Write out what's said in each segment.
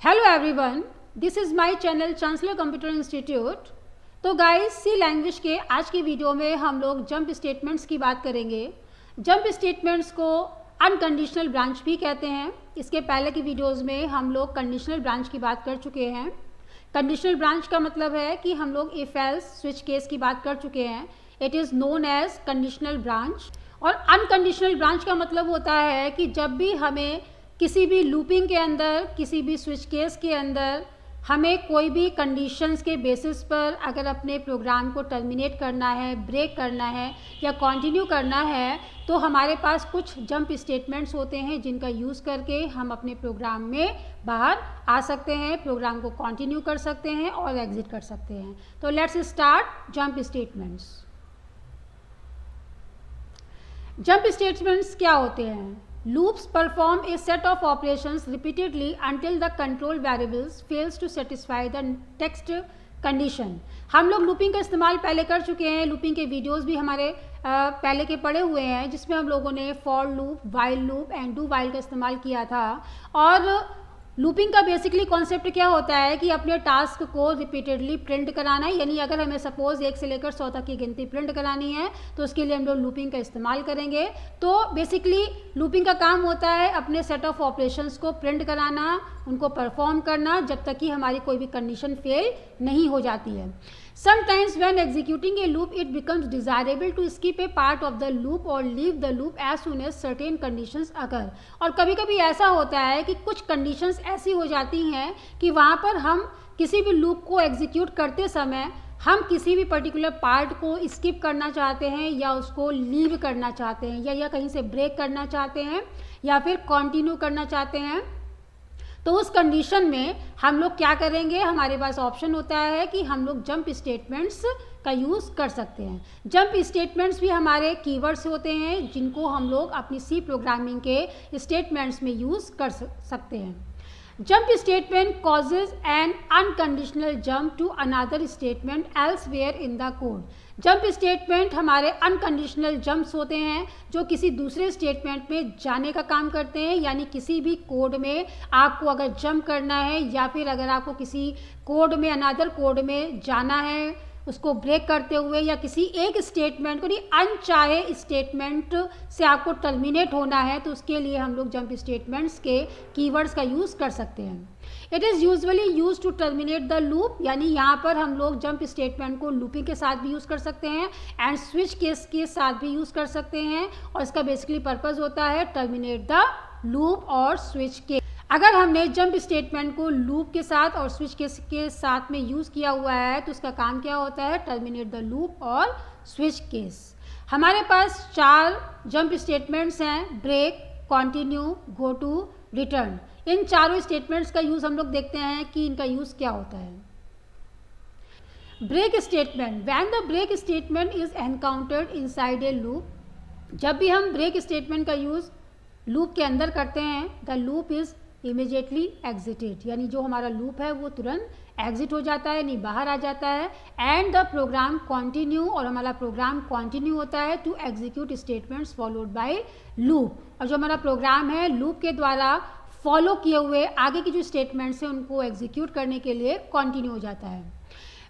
Hello everyone, this is my channel chancellor computer institute. तो guys, सी language के आज की वीडियो में हम लोग जंप स्टेटमेंट्स की बात करेंगे। जंप स्टेटमेंट्स को अनकंडीशनल ब्रांच भी कहते हैं। इसके पहले की वीडियोस में हम लोग कंडीशनल ब्रांच की बात कर चुके हैं। कंडीशनल ब्रांच का मतलब है कि हम लोग इफ एल्स स्विच केस की बात कर चुके हैं। It is known as conditional branch. और अनकंडीशनल ब्रांच का मतलब होता है कि जब भी हमें किसी भी लूपिंग के अंदर, किसी भी स्विच केस के अंदर हमें कोई भी कंडीशंस के बेसिस पर अगर अपने प्रोग्राम को टर्मिनेट करना है, ब्रेक करना है या कंटिन्यू करना है, तो हमारे पास कुछ जंप स्टेटमेंट्स होते हैं जिनका यूज़ करके हम अपने प्रोग्राम में बाहर आ सकते हैं, प्रोग्राम को कंटिन्यू कर सकते हैं और एग्जिट कर सकते हैं। तो let's start jump statements. Jump statements क्या होते हैं? Loops perform a set of operations repeatedly until the control variables fails to satisfy the text condition। हम लोग लूपिंग का इस्तेमाल पहले कर चुके हैं। लूपिंग के वीडियोस भी हमारे पहले के पड़े हुए हैं, जिसमें हम लोगों ने for loop, while loop and do while का इस्तेमाल किया था। और लूपिंग का बेसिकली कॉन्सेप्ट क्या होता है कि अपने टास्क को रिपीटेडली प्रिंट कराना है। यानी अगर हमें सपोज 1 से लेकर 100 तक की गिनती प्रिंट करानी है तो उसके लिए हम लोग लूपिंग का इस्तेमाल करेंगे। तो बेसिकली लूपिंग का काम होता है अपने सेट ऑफ ऑपरेशंस को प्रिंट कराना, उनको परफॉर्म करना जब तक कि हमारी कोई भी कंडीशन फेल नहीं हो जाती है। Sometimes when executing a loop, it becomes desirable to skip a part of the loop or leave the loop as soon as certain conditions occur। और कभी कभी ऐसा होता है कि कुछ conditions ऐसी हो जाती हैं कि वहाँ पर हम किसी भी loop को execute करते समय हम किसी भी पर्टिकुलर पार्ट को स्किप करना चाहते हैं या उसको लीव करना चाहते हैं या कहीं से ब्रेक करना चाहते हैं या फिर कंटिन्यू करना चाहते हैं। तो उस कंडीशन में हम लोग क्या करेंगे? हमारे पास ऑप्शन होता है कि हम लोग जंप स्टेटमेंट्स का यूज़ कर सकते हैं। जंप स्टेटमेंट्स भी हमारे कीवर्ड्स होते हैं जिनको हम लोग अपनी सी प्रोग्रामिंग के स्टेटमेंट्स में यूज़ कर सकते हैं। Jump statement causes an unconditional jump to another statement elsewhere in the code। Jump statement हमारे अनकंडीशनल जंप्स होते हैं जो किसी दूसरे स्टेटमेंट में जाने का काम करते हैं। यानी किसी भी कोड में आपको अगर जंप करना है या फिर अगर आपको किसी कोड में अनदर कोड में जाना है उसको ब्रेक करते हुए, या किसी एक स्टेटमेंट को अनचाहे स्टेटमेंट से आपको टर्मिनेट होना है, तो उसके लिए हम लोग जंप स्टेटमेंट्स के कीवर्ड्स का यूज़ कर सकते हैं। It is usually use to terminate the loop. यानी यहाँ पर हम लोग जंप स्टेटमेंट को लूपिंग के साथ भी यूज़ कर सकते हैं एंड स्विच केस के साथ भी यूज़ कर सकते हैं। और इसका बेसिकली पर्पज़ होता है टर्मिनेट द लूप और स्विच केस। अगर हमने जंप स्टेटमेंट को लूप के साथ और स्विच केस के साथ में यूज़ किया हुआ है तो उसका काम क्या होता है? टर्मिनेट द लूप और स्विच केस। हमारे पास 4 जंप स्टेटमेंट्स हैं: break, continue, go to, return. इन चारों स्टेटमेंट्स का यूज़ हम लोग देखते हैं कि इनका यूज़ क्या होता है। Break statement, when the break statement is encountered inside a loop. जब भी हम ब्रेक स्टेटमेंट का यूज़ लूप के अंदर करते हैं, the loop is immediately exited. यानी जो हमारा लूप है वो तुरंत एग्जिट हो जाता है, यानी बाहर आ जाता है। एंड द प्रोग्राम कंटिन्यू, और हमारा प्रोग्राम कंटिन्यू होता है to execute statements followed by loop. और जो हमारा प्रोग्राम है लूप के द्वारा फॉलो किए हुए आगे की जो स्टेटमेंट्स हैं उनको एग्जीक्यूट करने के लिए कंटिन्यू हो जाता है।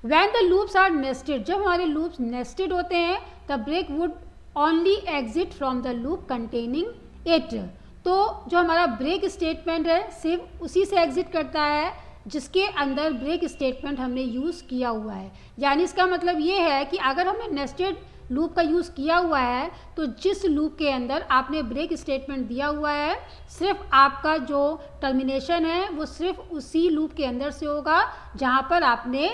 When the loops are nested, जब हमारे लूप्स नेस्टेड होते हैं, the break would only exit from the loop containing it. तो जो हमारा ब्रेक स्टेटमेंट है सिर्फ उसी से एग्जिट करता है जिसके अंदर ब्रेक स्टेटमेंट हमने यूज़ किया हुआ है। यानी इसका मतलब ये है कि अगर हमने नेस्टेड लूप का यूज़ किया हुआ है तो जिस लूप के अंदर आपने ब्रेक स्टेटमेंट दिया हुआ है, सिर्फ आपका जो टर्मिनेशन है वो सिर्फ उसी लूप के अंदर से होगा जहाँ पर आपने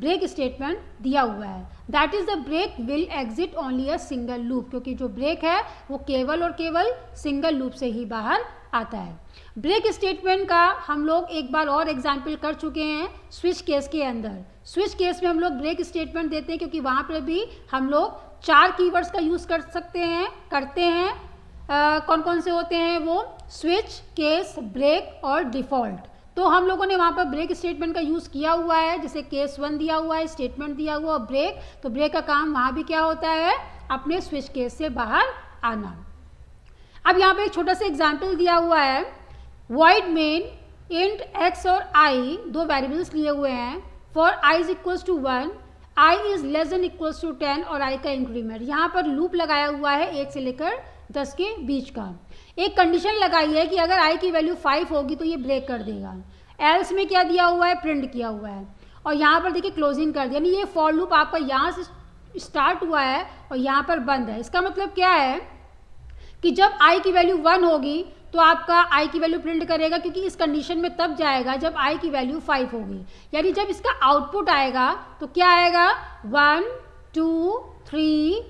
ब्रेक स्टेटमेंट दिया हुआ है। That is the break will exit only a single loop, क्योंकि जो ब्रेक है वो केवल और केवल सिंगल लूप से ही बाहर आता है। ब्रेक स्टेटमेंट का हम लोग एक बार और एग्जाम्पल कर चुके हैं स्विच केस के अंदर। स्विच केस में हम लोग ब्रेक स्टेटमेंट देते हैं क्योंकि वहाँ पर भी हम लोग 4 कीवर्ड्स का यूज़ कर सकते हैं, करते हैं। कौन कौन से होते हैं वो? स्विच, केस, ब्रेक और डिफ़ॉल्ट। तो हम लोगों ने वहाँ पर ब्रेक स्टेटमेंट का यूज़ किया हुआ है, जैसे केस 1 दिया हुआ है, स्टेटमेंट दिया हुआ ब्रेक। तो ब्रेक का काम वहाँ भी क्या होता है? अपने स्विच केस से बाहर आना। अब यहाँ पे एक छोटा सा एग्जाम्पल दिया हुआ है, void main इंट x और i दो वेरिएबल्स लिए हुए हैं, for i is equals to 1, i is less than equals to 10 और i का इंक्रीमेंट। यहाँ पर लूप लगाया हुआ है 1 से लेकर 10 के बीच का। एक कंडीशन लगाई है कि अगर i की वैल्यू 5 होगी तो ये ब्रेक कर देगा। एल्स में क्या दिया हुआ है, प्रिंट किया हुआ है, और यहाँ पर देखिए क्लोजिंग कर दिया, यानी ये फॉर लूप आपका यहाँ से स्टार्ट हुआ है और यहाँ पर बंद है। इसका मतलब क्या है कि जब i की वैल्यू 1 होगी तो आपका i की वैल्यू प्रिंट करेगा, क्योंकि इस कंडीशन में तब जाएगा जब i की वैल्यू 5 होगी। यानी जब इसका आउटपुट आएगा तो क्या आएगा, 1 2 3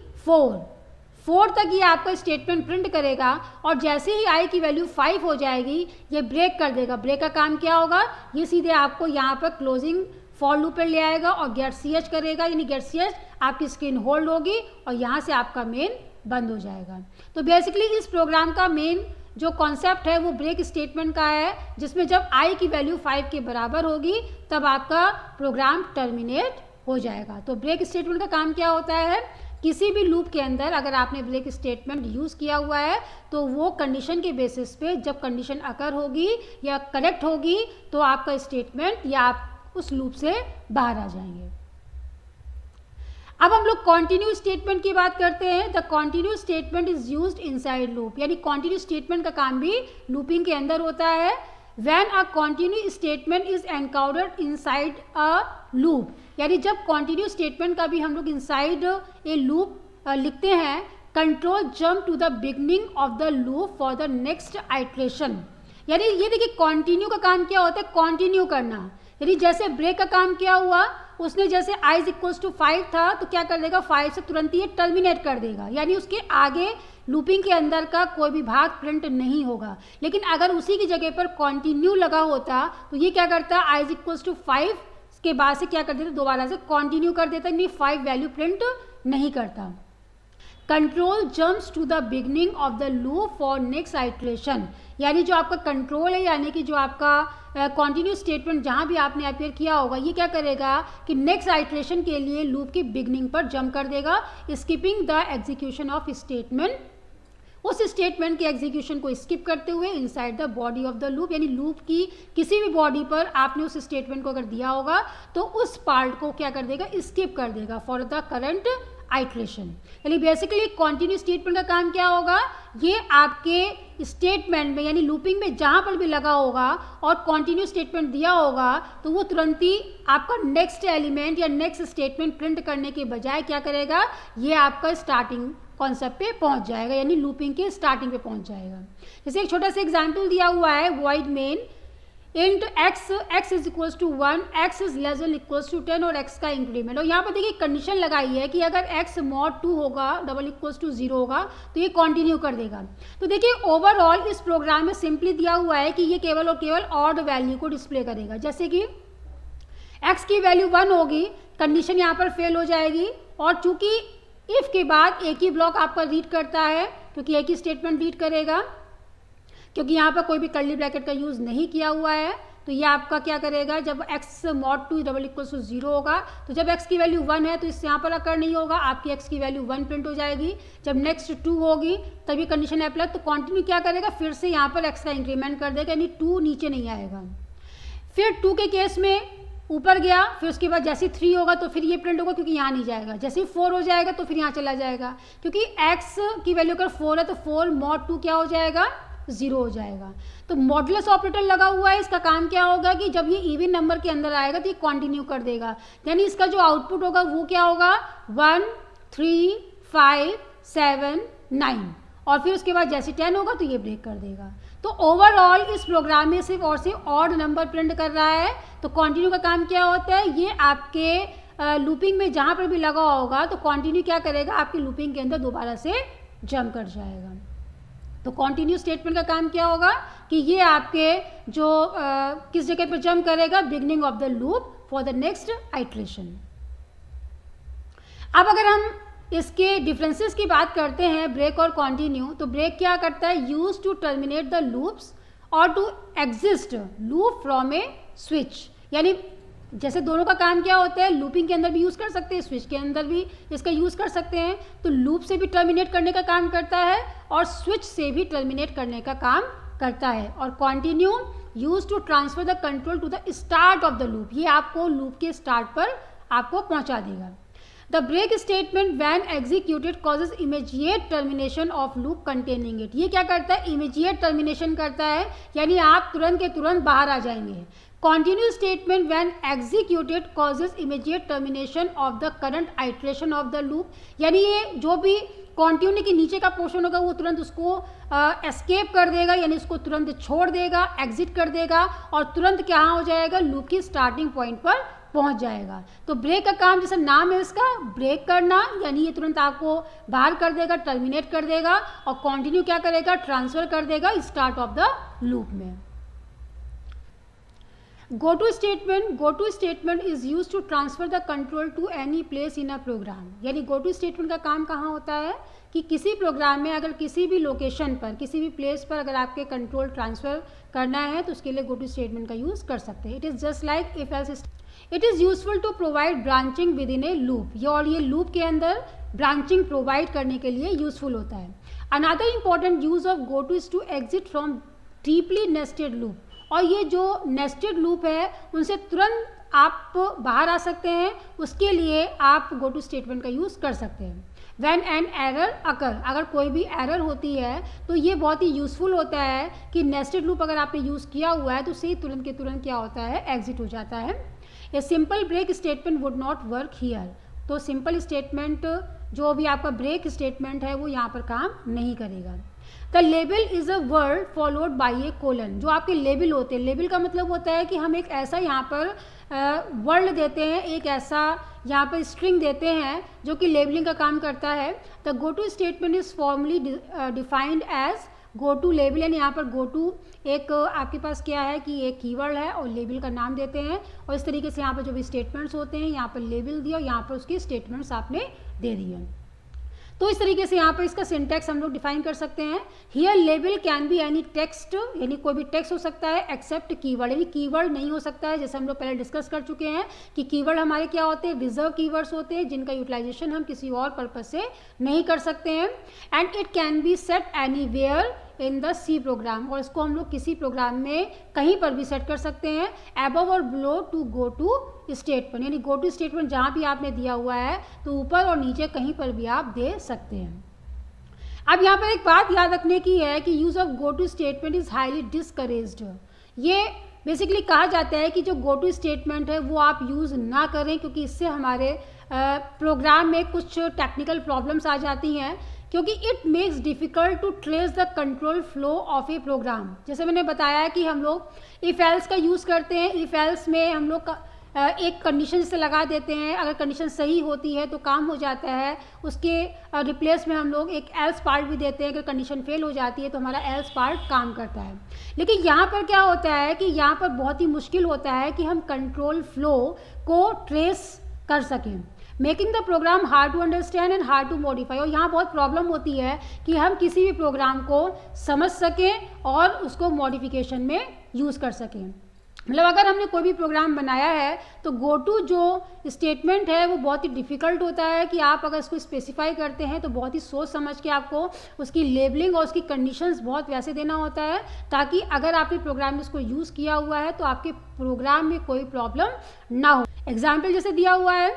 4 तक ये आपका स्टेटमेंट प्रिंट करेगा, और जैसे ही i की वैल्यू 5 हो जाएगी ये ब्रेक कर देगा। ब्रेक का काम क्या होगा, ये सीधे आपको यहाँ पर क्लोजिंग फॉर लूप पर ले आएगा और गेट ch करेगा, यानी गेट ch आपकी स्क्रीन होल्ड होगी और यहाँ से आपका मेन बंद हो जाएगा। तो बेसिकली इस प्रोग्राम का मेन जो कॉन्सेप्ट है वो ब्रेक स्टेटमेंट का है, जिसमें जब i की वैल्यू 5 के बराबर होगी तब आपका प्रोग्राम टर्मिनेट हो जाएगा। तो ब्रेक स्टेटमेंट का काम क्या होता है, किसी भी लूप के अंदर अगर आपने ब्रेक स्टेटमेंट यूज़ किया हुआ है तो वो कंडीशन के बेसिस पे जब कंडीशन अकर होगी या करेक्ट होगी तो आपका स्टेटमेंट या आप उस लूप से बाहर आ जाएंगे। अब हम लोग कॉन्टिन्यू स्टेटमेंट की बात करते हैं। The continue statement is used inside loop, यानी कॉन्टिन्यू स्टेटमेंट का काम भी लूपिंग के अंदर होता है। When a continue statement is encountered inside a loop, यानी जब कॉन्टिन्यू स्टेटमेंट का भी हम लोग इनसाइड ए लूप लिखते हैं, control jump to the beginning of the loop for the next iteration. यानी ये देखिए कॉन्टिन्यू का काम क्या होता है, कॉन्टिन्यू करना। यानी जैसे ब्रेक का काम क्या हुआ, उसने जैसे i इज इक्वल्स टू 5 था तो क्या कर देगा, 5 से तुरंत ये टर्मिनेट कर देगा, यानी उसके आगे लूपिंग के अंदर का कोई भी भाग प्रिंट नहीं होगा। लेकिन अगर उसी की जगह पर कॉन्टिन्यू लगा होता तो ये क्या करता, i इज इक्वल्स टू 5 के बाद से क्या कर देता, दोबारा से कॉन्टिन्यू कर देता, यानी 5 वैल्यू प्रिंट नहीं करता। Control jumps to the beginning of the loop for next iteration, यानी जो आपका कंट्रोल है, यानी कि जो आपका कॉन्टिन्यू स्टेटमेंट जहाँ भी आपने अपेयर किया होगा, ये क्या करेगा कि नेक्स्ट आइट्रेशन के लिए लूप की बिगनिंग पर जंप कर देगा, skipping the execution of statement, उस स्टेटमेंट के एग्जीक्यूशन को स्किप करते हुए inside the body of the loop, यानी लूप की किसी भी बॉडी पर आपने उस स्टेटमेंट को अगर दिया होगा तो उस पार्ट को क्या कर देगा, स्किप कर देगा फॉर द करंट आइट्रेशन। यानी बेसिकली कॉन्टिन्यू स्टेटमेंट का काम क्या होगा, ये आपके स्टेटमेंट में यानी लूपिंग में जहाँ पर भी लगा होगा और कॉन्टिन्यू स्टेटमेंट दिया होगा तो वो तुरंत ही आपका नेक्स्ट एलिमेंट या नेक्स्ट स्टेटमेंट प्रिंट करने के बजाय क्या करेगा, ये आपका स्टार्टिंग कॉन्सेप्ट पे पहुंच जाएगा, यानी लूपिंग के स्टार्टिंग पे पहुंच जाएगा। जैसे एक छोटा सा एग्जाम्पल दिया हुआ है, void main int x is equals to 1, x is less than equals to 10 और x का इंक्रीमेंट। और यहाँ पर देखिए कंडीशन लगाई है कि अगर x मॉड 2 होगा डबल इक्वल्स टू 0 होगा तो ये कंटिन्यू कर देगा। तो देखिए ओवरऑल इस प्रोग्राम में सिंपली दिया हुआ है कि ये केवल और केवल ऑड वैल्यू को डिस्प्ले करेगा। जैसे कि x की वैल्यू 1 होगी, कंडीशन यहाँ पर फेल हो जाएगी, और चूंकि इफ के बाद एक ही ब्लॉक आपका रीड करता है क्योंकि एक ही स्टेटमेंट रीड करेगा, क्योंकि यहाँ पर कोई भी कर्ली ब्रैकेट का यूज़ नहीं किया हुआ है, तो ये आपका क्या करेगा, जब x mod 2 double equals to 0 होगा तो जब x की वैल्यू 1 है तो इससे यहाँ पर अकर नहीं होगा, आपकी x की वैल्यू 1 प्रिंट हो जाएगी। जब नेक्स्ट 2 होगी तभी कंडीशन अप्लाई, तो कंटिन्यू क्या करेगा, फिर से यहाँ पर x का इंक्रीमेंट कर देगा, यानी 2 नीचे नहीं आएगा। फिर 2 के केस में ऊपर गया, फिर उसके बाद जैसे 3 होगा तो फिर ये प्रिंट होगा क्योंकि यहाँ नहीं जाएगा, जैसे 4 हो जाएगा तो फिर यहाँ चला जाएगा, क्योंकि x की वैल्यू अगर 4 है तो 4 मॉड 2 क्या हो जाएगा, 0 हो जाएगा। तो मॉडुलस ऑपरेटर लगा हुआ है, इसका काम क्या होगा कि जब ये इवन नंबर के अंदर आएगा तो ये कंटिन्यू कर देगा, यानी इसका जो आउटपुट होगा वो क्या होगा, 1 3 5 7 9, और फिर उसके बाद जैसे 10 होगा तो ये ब्रेक कर देगा। तो ओवरऑल इस प्रोग्राम में सिर्फ और सिर्फ ऑड नंबर प्रिंट कर रहा है। तो कंटिन्यू का काम क्या होता है, ये आपके लूपिंग में जहाँ पर भी लगा होगा तो कंटिन्यू क्या करेगा, आपकी लूपिंग के अंदर दोबारा से जंप कर जाएगा। तो कंटिन्यू स्टेटमेंट का काम क्या होगा कि ये आपके जो किस जगह पर जंप करेगा, beginning of the loop for the next iteration. अब अगर हम इसके डिफरेंसेस की बात करते हैं ब्रेक और कंटिन्यू, तो ब्रेक क्या करता है, use to terminate the loops और to exist loop from a switch, यानी जैसे दोनों का काम क्या होता है, लूपिंग के अंदर भी यूज़ कर सकते हैं, स्विच के अंदर भी इसका यूज़ कर सकते हैं। तो लूप से भी टर्मिनेट करने का काम करता है और स्विच से भी टर्मिनेट करने का काम करता है। और continue use to transfer the control to the start of the loop, ये आपको लूप के स्टार्ट पर आपको पहुंचा देगा। The break statement when executed causes immediate termination of loop containing it, ये क्या करता है, इमीडिएट टर्मिनेशन करता है, यानी आप तुरंत के तुरंत बाहर आ जाएंगे। Continuous statement when executed causes immediate termination of the current iteration of the loop, यानी ये जो भी कॉन्टिन्यू के नीचे का पोर्शन होगा वो तुरंत उसको एस्केप कर देगा, यानी उसको तुरंत छोड़ देगा, एग्जिट कर देगा और तुरंत क्या हो जाएगा, लूप की स्टार्टिंग पॉइंट पर पहुंच जाएगा। तो ब्रेक का काम जैसे नाम है इसका, ब्रेक करना, यानी ये तुरंत आपको बाहर कर देगा, टर्मिनेट कर देगा, और कॉन्टिन्यू क्या करेगा, ट्रांसफर कर देगा स्टार्ट ऑफ द लूप में। Go to statement is used to transfer the control to any place in a program, यानी go to statement का काम कहाँ होता है कि किसी प्रोग्राम में अगर किसी भी लोकेशन पर, किसी भी प्लेस पर अगर आपके कंट्रोल ट्रांसफ़र करना है तो उसके लिए go to statement का यूज़ कर सकते हैं। It is just like if else, it is useful to provide branching within a loop, और ये लूप के अंदर ब्रांचिंग प्रोवाइड करने के लिए यूजफुल होता है। Another important use of go to is to exit from deeply nested loop, और ये जो नेस्टेड लूप है उनसे तुरंत आप बाहर आ सकते हैं, उसके लिए आप गो टू स्टेटमेंट का यूज़ कर सकते हैं। व्हेन एन एरर अकर, अगर कोई भी एरर होती है तो ये बहुत ही यूज़फुल होता है कि नेस्टेड लूप अगर आपने यूज़ किया हुआ है तो उससे तुरंत के तुरंत क्या होता है, एग्जिट हो जाता है। A simple break statement would not work here, तो सिंपल स्टेटमेंट जो भी आपका ब्रेक स्टेटमेंट है वो यहाँ पर काम नहीं करेगा। The label is a word followed by A colon, जो आपके लेबल होते हैं, लेबल का मतलब होता है कि हम एक ऐसा यहाँ पर वर्ड देते हैं, एक ऐसा यहाँ पर स्ट्रिंग देते हैं जो कि लेबलिंग का काम करता है। The go to statement is formally defined as go to label, यानी यहाँ पर गो टू एक आपके पास क्या है कि एक कीवर्ड है और लेबल का नाम देते हैं, और इस तरीके से यहाँ पर जो भी स्टेटमेंट्स होते हैं यहाँ पर लेबल दिया और यहाँ पर उसके स्टेटमेंट्स आपने दे दिए। तो इस तरीके से यहाँ पर इसका सिंटैक्स हम लोग डिफाइन कर सकते हैं। Here label can be any text, यानी कोई भी टेक्स्ट हो सकता है, एक्सेप्ट कीवर्ड, यानी कीवर्ड नहीं हो सकता है। जैसे हम लोग पहले डिस्कस कर चुके हैं कि कीवर्ड हमारे क्या होते हैं, रिजर्व कीवर्ड्स होते हैं जिनका यूटिलाइजेशन हम किसी और पर्पज से नहीं कर सकते हैं। And it can be set anywhere in the C program, और इसको हम लोग किसी प्रोग्राम में कहीं पर भी सेट कर सकते हैं। अबव और below to go to statement, यानी गो टू स्टेटमेंट जहाँ भी आपने दिया हुआ है तो ऊपर और नीचे कहीं पर भी आप दे सकते हैं। अब यहाँ पर एक बात याद रखने की है कि use of go to statement is highly discouraged. ये बेसिकली कहा जाता है कि जो गो टू स्टेटमेंट है वो आप यूज़ ना करें, क्योंकि इससे हमारे प्रोग्राम में कुछ टेक्निकल प्रॉब्लम्स आ जाती हैं, क्योंकि it makes difficult to trace the control flow of a program. जैसे मैंने बताया कि हम लोग इफ़ एल्स का यूज़ करते हैं, इफ़ एल्स में हम लोग एक कंडीशन से लगा देते हैं, अगर कंडीशन सही होती है तो काम हो जाता है, उसके रिप्लेस में हम लोग एक एल्स पार्ट भी देते हैं, अगर कंडीशन फेल हो जाती है तो हमारा एल्स पार्ट काम करता है। लेकिन यहाँ पर क्या होता है कि यहाँ पर बहुत ही मुश्किल होता है कि हम कंट्रोल फ्लो को ट्रेस कर सकें, making the program hard to understand and hard to modify. और यहाँ बहुत प्रॉब्लम होती है कि हम किसी भी प्रोग्राम को समझ सकें और उसको मॉडिफिकेशन में यूज़ कर सकें। मतलब अगर हमने कोई भी प्रोग्राम बनाया है तो गो टू जो स्टेटमेंट है वो बहुत ही डिफ़िकल्ट होता है कि आप अगर इसको स्पेसिफाई करते हैं तो बहुत ही सोच समझ के आपको उसकी लेबलिंग और उसकी कंडीशंस बहुत वैसे देना होता है, ताकि अगर आपने प्रोग्राम में इसको यूज़ किया हुआ है तो आपके प्रोग्राम में कोई प्रॉब्लम ना हो। एग्जाम्पल जैसे दिया हुआ है,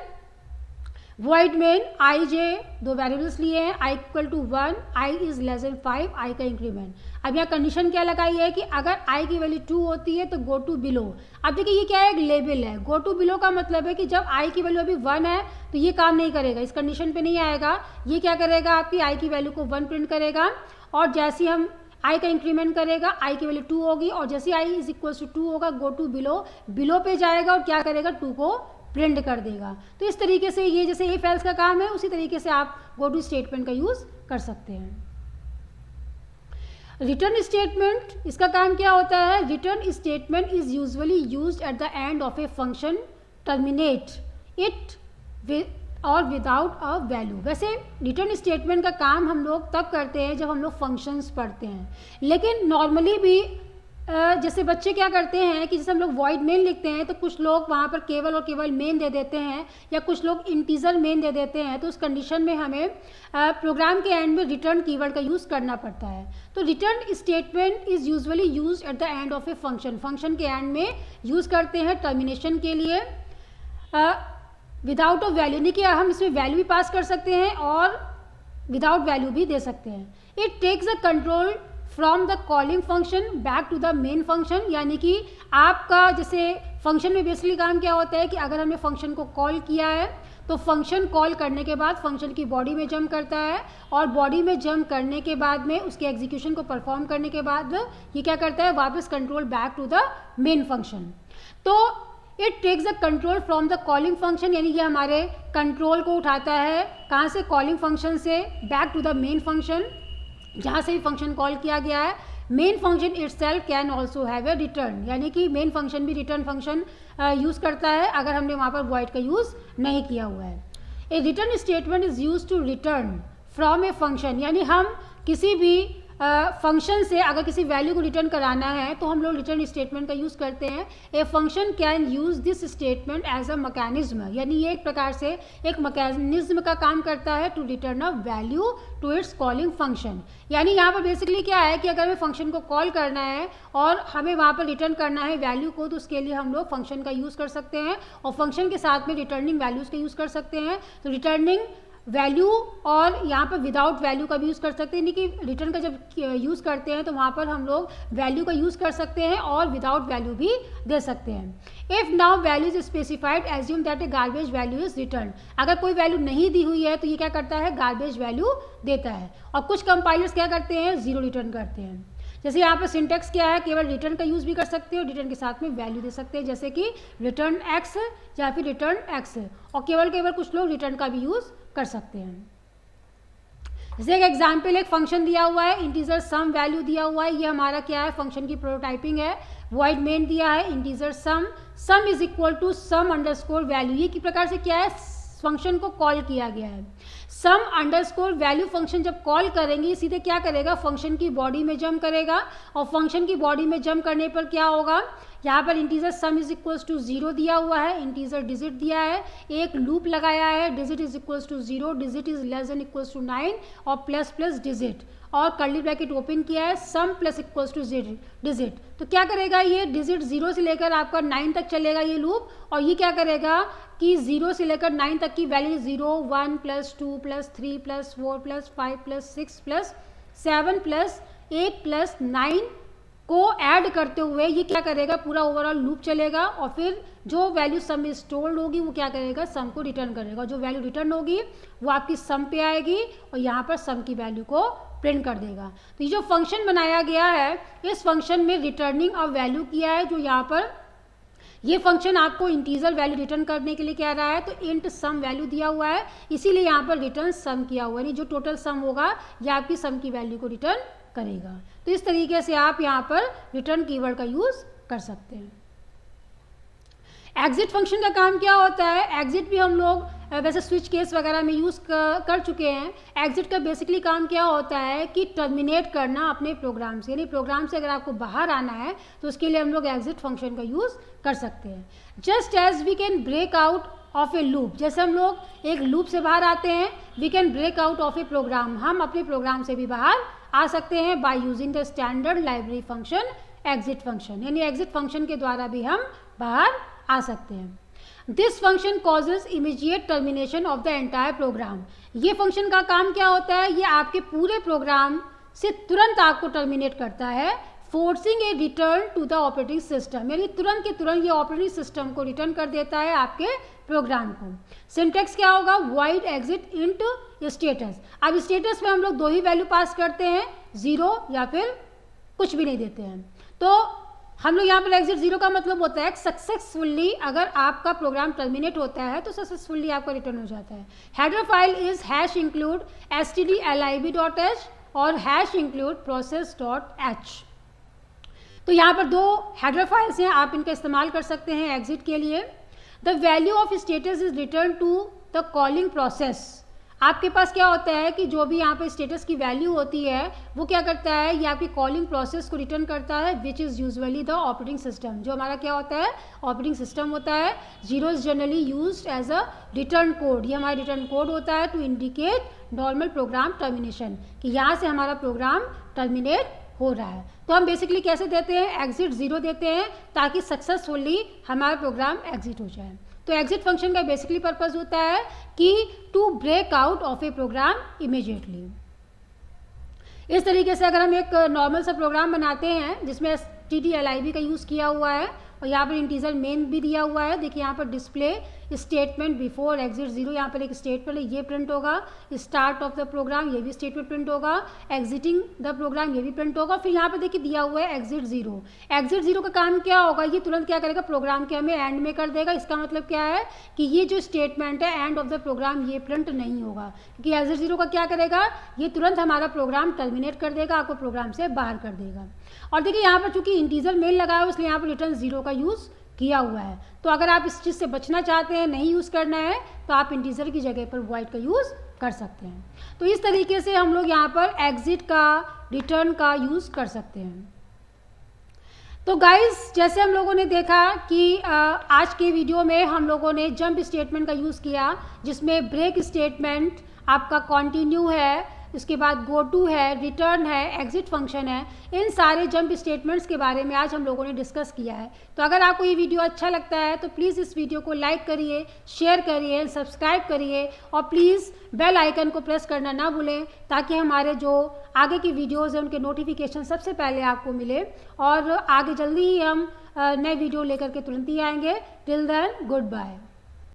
वॉइड मेन आई जे, दो वेरिएबल्स लिए हैं, I equal to 1, I is less than 5, I का इंक्रीमेंट। अब यहाँ कंडीशन क्या लगाई है कि अगर आई की वैल्यू 2 होती है तो गो टू बिलो। अब देखिए ये क्या है, एक लेबल है। गो टू बिलो का मतलब है कि जब आई की वैल्यू अभी 1 है तो ये काम नहीं करेगा, इस कंडीशन पे नहीं आएगा। ये क्या करेगा, आपकी आई की वैल्यू को 1 प्रिंट करेगा, और जैसे हम आई का इंक्रीमेंट करेगा आई की वैल्यू 2 होगी, और जैसे आई इज इक्वल टू 2 होगा गो टू बिलो, बिलो पे जाएगा और क्या करेगा, 2 को प्रिंट कर देगा। तो इस तरीके से ये जैसे इफ एल्स का काम है उसी तरीके से आप गो टू स्टेटमेंट का यूज़ कर सकते हैं। रिटर्न स्टेटमेंट, इसका काम क्या होता है, return statement is usually used at the end of a function terminate it और विदाउट अ वैल्यू। वैसे रिटर्न स्टेटमेंट का काम हम लोग तब करते हैं जब हम लोग फंक्शंस पढ़ते हैं, लेकिन नॉर्मली भी जैसे बच्चे क्या करते हैं कि जैसे हम लोग वॉइड मेन लिखते हैं तो कुछ लोग वहाँ पर केवल और केवल मेन दे देते हैं, या कुछ लोग इंटीजर मेन दे देते हैं। तो उस कंडीशन में हमें प्रोग्राम के एंड में रिटर्न कीवर्ड का यूज़ करना पड़ता है। तो return statement is usually used at the end of a function, function के एंड में यूज़ करते हैं टर्मिनेशन के लिए। विदाउट ऑफ वैल्यू, यानी कि हम इसमें वैल्यू भी पास कर सकते हैं और विदाउट वैल्यू भी दे सकते हैं। It takes the control from the calling function back to the main function, यानी कि आपका जैसे फंक्शन में बेसिकली काम क्या होता है कि अगर हमने फंक्शन को कॉल किया है तो फंक्शन कॉल करने के बाद फंक्शन की बॉडी में जंप करता है, और बॉडी में जंप करने के बाद में उसके एग्जीक्यूशन को परफॉर्म करने के बाद ये क्या करता है, वापस control back to the main function. तो it takes the control from the calling function, यानी ये हमारे कंट्रोल को उठाता है कहाँ से, कॉलिंग फंक्शन से, back to the main function जहाँ से भी फंक्शन कॉल किया गया है। Main function itself can also have a return, यानी कि मेन फंक्शन भी रिटर्न फंक्शन यूज़ करता है अगर हमने वहाँ पर वॉइड का यूज़ नहीं किया हुआ है। A return statement is use to return from a function, यानी हम किसी भी फंक्शन से अगर किसी वैल्यू को रिटर्न कराना है तो हम लोग रिटर्न स्टेटमेंट का यूज़ करते हैं। A function can use this statement as a mechanism, यानी ये एक प्रकार से एक मैकेनिज्म का काम करता है to return a value to its calling function. यानी यहाँ पर बेसिकली क्या है कि अगर हमें फंक्शन को कॉल करना है और हमें वहाँ पर रिटर्न करना है वैल्यू को, तो उसके लिए हम लोग फंक्शन का यूज़ कर सकते हैं और फंक्शन के साथ में रिटर्निंग वैल्यूज़ का यूज़ कर सकते हैं। तो रिटर्निंग वैल्यू और यहाँ पर विदाउट वैल्यू का भी यूज़ कर सकते हैं, यानी कि रिटर्न का जब यूज़ करते हैं तो वहाँ पर हम लोग वैल्यू का यूज़ कर सकते हैं और विदाउट वैल्यू भी दे सकते हैं। If now value is specified assume that A garbage value is return, अगर कोई वैल्यू नहीं दी हुई है तो ये क्या करता है, गार्बेज वैल्यू देता है। और कुछ कंपाइलर्स क्या करते हैं, ज़ीरो रिटर्न करते हैं। जैसे यहाँ पर सिंटेक्स क्या है, केवल रिटर्न का यूज़ भी कर सकते हैं और रिटर्न के साथ में वैल्यू दे सकते हैं, जैसे कि रिटर्न एक्स या फिर रिटर्न एक्स, और केवल कुछ लोग रिटर्न का भी यूज़ कर सकते हैं। जैसे एक एग्जाम्पल, एक फंक्शन दिया हुआ है, इंटीजर सम वैल्यू दिया हुआ है, ये हमारा क्या है, फंक्शन की प्रोटोटाइपिंग है। वॉइड मेन दिया है, integer sum is equal to sum underscore value, ये किस प्रकार से क्या है, फंक्शन को कॉल किया गया है। सम अंडरस्कोर वैल्यू फंक्शन जब कॉल करेंगे सीधे क्या करेगा, फंक्शन की बॉडी में जंप करेगा, और फंक्शन की बॉडी में जंप करने पर क्या होगा, यहाँ पर integer sum is equals to 0 दिया हुआ है, इंटीजर डिजिट दिया है, एक लूप लगाया है, digit is equals to 0, digit is less than equals to 9 और प्लस प्लस डिजिट, और कर्ली ब्रैकेट ओपन किया है, sum plus equals to digit. तो क्या करेगा, ये डिजिट 0 से लेकर आपका 9 तक चलेगा ये लूप, और ये क्या करेगा कि 0 से लेकर 9 तक की value 0, 1 plus 2 plus 3 plus 4 plus 5 plus 6 plus 7 plus 8 plus 9 को ऐड करते हुए ये क्या करेगा, पूरा ओवरऑल लूप चलेगा, और फिर जो वैल्यू सम में स्टोर्ड होगी वो क्या करेगा, सम को रिटर्न करेगा। जो वैल्यू रिटर्न होगी वो आपकी सम पे आएगी और यहाँ पर सम की वैल्यू को प्रिंट कर देगा। तो ये जो फंक्शन बनाया गया है, इस फंक्शन में रिटर्निंग ऑफ वैल्यू किया है, जो यहाँ पर ये फंक्शन आपको इंटीजर वैल्यू रिटर्न करने के लिए कह रहा है, तो इंट सम वैल्यू दिया हुआ है, इसीलिए यहाँ पर रिटर्न सम किया हुआ है, यानी जो टोटल सम होगा ये आपकी सम की वैल्यू को रिटर्न करेगा। तो इस तरीके से आप यहाँ पर रिटर्न कीवर्ड का यूज़ कर सकते हैं। एग्जिट फंक्शन का काम क्या होता है, एग्जिट भी हम लोग वैसे स्विच केस वगैरह में यूज़ कर चुके हैं। एग्जिट का बेसिकली काम क्या होता है कि टर्मिनेट करना अपने प्रोग्राम से, यानी प्रोग्राम से अगर आपको बाहर आना है तो उसके लिए हम लोग एग्जिट फंक्शन का यूज़ कर सकते हैं। Just as we can break out of a loop, जैसे हम लोग एक लूप से बाहर आते हैं, we can break out of a program, हम अपने प्रोग्राम से भी बाहर आ सकते हैं by using the standard library function exit function, यानी एग्जिट फंक्शन के द्वारा भी हम बाहर आ सकते हैं। This function causes immediate termination of the entire program, ये फंक्शन का काम क्या होता है, ये आपके पूरे प्रोग्राम से तुरंत आपको टर्मिनेट करता है, forcing a return to the operating system, यानी तुरंत के तुरंत ये ऑपरेटिंग सिस्टम को रिटर्न कर देता है आपके प्रोग्राम को। सिंटेक्स क्या होगा, वॉइड एग्जिट इंट स्टेटस। अब स्टेटस में हम लोग 2 ही वैल्यू पास करते हैं, 0 या फिर कुछ भी नहीं देते हैं। तो हम लोग यहाँ पर एग्जिट 0 का मतलब होता है सक्सेसफुली, अगर आपका प्रोग्राम टर्मिनेट होता है तो सक्सेसफुली आपका रिटर्न हो जाता है। Header file is hash include stdlib.h और हैश इंक्लूड process.h। तो यहाँ पर 2 हेडर फाइल्स हैं, आप इनका इस्तेमाल कर सकते हैं एग्जिट के लिए। The value of status is return to the calling process, आपके पास क्या होता है कि जो भी यहाँ पे स्टेटस की वैल्यू होती है वो क्या करता है, ये आपकी कॉलिंग प्रोसेस को रिटर्न करता है, which is usually the operating system. जो हमारा क्या होता है, ऑपरेटिंग सिस्टम होता है। Zero is generally used as a return code, ये हमारा रिटर्न कोड होता है to indicate normal program termination, कि यहाँ से हमारा प्रोग्राम टर्मिनेट हो रहा है। तो हम बेसिकली कैसे देते हैं, एग्जिट 0 देते हैं ताकि सक्सेसफुली हमारा प्रोग्राम एग्जिट हो जाए। तो एग्जिट फंक्शन का बेसिकली पर्पस होता है कि to break out of a program immediately. इस तरीके से अगर हम एक नॉर्मल सा प्रोग्राम बनाते हैं जिसमें stdlib का यूज़ किया हुआ है और यहाँ पर इंटीजर मेन भी दिया हुआ है, देखिए यहाँ पर डिस्प्ले स्टेटमेंट बिफोर एग्जिट 0, यहाँ पर एक स्टेटमेंट है ये प्रिंट होगा, स्टार्ट ऑफ द प्रोग्राम ये भी स्टेटमेंट प्रिंट होगा, एग्जिटिंग द प्रोग्राम ये भी प्रिंट होगा, फिर यहाँ पर देखिए दिया हुआ है एग्जिट 0। एग्जिट 0 का काम क्या होगा, ये तुरंत क्या करेगा, प्रोग्राम के हमें एंड में कर देगा। इसका मतलब क्या है कि ये जो स्टेटमेंट है एंड ऑफ द प्रोग्राम ये प्रिंट नहीं होगा, क्योंकि एग्जिट 0 का क्या करेगा, ये तुरंत हमारा प्रोग्राम टर्मिनेट कर देगा, आपको प्रोग्राम से बाहर कर देगा। और देखिए यहाँ पर चूंकि इंटीजर मेन लगा है इसलिए यहाँ पर रिटर्न 0 का यूज़ किया हुआ है। तो अगर आप इस चीज़ से बचना चाहते हैं, नहीं यूज़ करना है, तो आप इंटीजर की जगह पर वॉइड का यूज़ कर सकते हैं। तो इस तरीके से हम लोग यहाँ पर एग्जिट का, रिटर्न का यूज़ कर सकते हैं। तो गाइस जैसे हम लोगों ने देखा कि आज के वीडियो में हम लोगों ने जंप स्टेटमेंट का यूज़ किया, जिसमें ब्रेक स्टेटमेंट आपका कंटिन्यू है, उसके बाद गो टू है, रिटर्न है, एग्जिट फंक्शन है। इन सारे जंप स्टेटमेंट्स के बारे में आज हम लोगों ने डिस्कस किया है। तो अगर आपको ये वीडियो अच्छा लगता है तो प्लीज़ इस वीडियो को लाइक करिए, शेयर करिए, सब्सक्राइब करिए और प्लीज़ बेल आइकन को प्रेस करना ना भूलें ताकि हमारे जो आगे की वीडियोज़ हैं उनके नोटिफिकेशन सबसे पहले आपको मिले। और आगे जल्दी ही हम नए वीडियो लेकर के तुरंत ही आएंगे। Till then good bye.